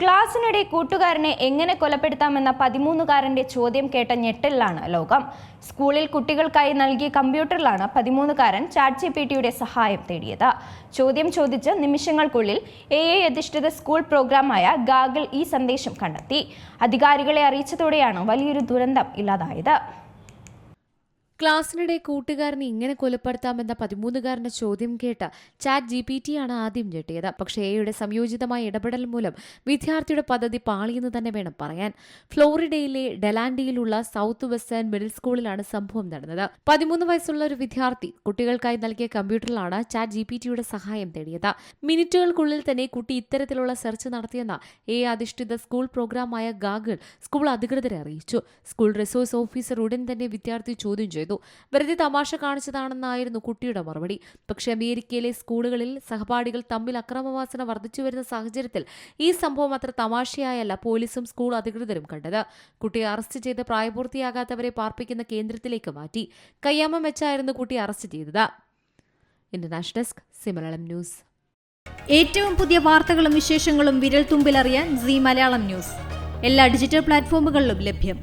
ക്ലാസ്സിനിടെ കൂട്ടുകാരനെ എങ്ങനെ കൊലപ്പെടുത്താമെന്ന 13-കാരന്റെ ചോദ്യം കേട്ട ഞെട്ടലിലാണ് ലോകം. സ്കൂളിൽ കുട്ടികൾക്കായി നൽകിയ കമ്പ്യൂട്ടറിലാണ് 13-കാരൻ ChatGPTയുടെ സഹായം തേടിയത്. ചോദ്യം ചോദിച്ച് നിമിഷങ്ങൾക്കുള്ളിൽ AI അധിഷ്ഠിത സ്കൂൾ പ്രോഗ്രാമായ ഗാഗിൾ ഈ സന്ദേശം കണ്ടെത്തി. അധികാരികളെ അറിയിച്ചതോടെയാണ് വലിയൊരു ദുരന്തം ഇല്ലാതായത്. ക്ലാസ്സിനിടെ കൂട്ടുകാരനെ ഇങ്ങനെ കൊലപ്പെടുത്താമെന്ന 13-കാരന്റെ ചോദ്യം കേട്ട് ChatGPTയാണ് ആദ്യം ഞെട്ടിയത്. പക്ഷേ എയുടെ സംയോജിതമായ ഇടപെടൽ മൂലം വിദ്യാർത്ഥിയുടെ പദ്ധതി പാളിയെന്ന് തന്നെ വേണം പറയാൻ. ഫ്ലോറിഡയിലെ ഡെലാൻഡിയിലുള്ള സൗത്ത് വെസ്റ്റേൺ മിഡിൽ സ്കൂളിലാണ് സംഭവം നടന്നത്. 13 വയസ്സുള്ള ഒരു വിദ്യാർത്ഥി കുട്ടികൾക്കായി നൽകിയ കമ്പ്യൂട്ടറിലാണ് ChatGPTയുടെ സഹായം തേടിയത്. മിനിറ്റുകൾക്കുള്ളിൽ തന്നെ കുട്ടി ഇത്തരത്തിലുള്ള സെർച്ച് നടത്തിയെന്ന് AI അധിഷ്ഠിത സ്കൂൾ പ്രോഗ്രാമായ ഗാഗിൾ സ്കൂൾ അധികൃതരെ അറിയിച്ചു. സ്കൂൾ റിസോഴ്സ് ഓഫീസർ ഉടൻ തന്നെ വിദ്യാർത്ഥി ചോദ്യം ചെയ്തു. വെറുതെ തമാശ കാണിച്ചതാണെന്നായിരുന്നു കുട്ടിയുടെ മറുപടി. പക്ഷേ അമേരിക്കയിലെ സ്കൂളുകളിൽ സഹപാഠികൾ തമ്മിൽ അക്രമവാസന വർദ്ധിച്ചുവരുന്ന സാഹചര്യത്തിൽ ഈ സംഭവം അത്ര തമാശയായല്ല പോലീസും സ്കൂൾ അധികൃതരും കണ്ടത്. കുട്ടിയെ അറസ്റ്റ് ചെയ്ത് പ്രായപൂർത്തിയാകാത്തവരെ പാർപ്പിക്കുന്ന കേന്ദ്രത്തിലേക്ക് മാറ്റി. കയ്യാമം വെച്ചായിരുന്നു കുട്ടിയെ അറസ്റ്റ് ചെയ്തത്. International desk Malayalam news. ഏറ്റവും പുതിയ വാർത്തകളും വിശേഷങ്ങളും വിരൽ തുമ്പിലറിയാൻ Zee മലയാളം ന്യൂസ് എല്ലാ ഡിജിറ്റൽ പ്ലാറ്റ്ഫോമുകളിലും ലഭ്യം.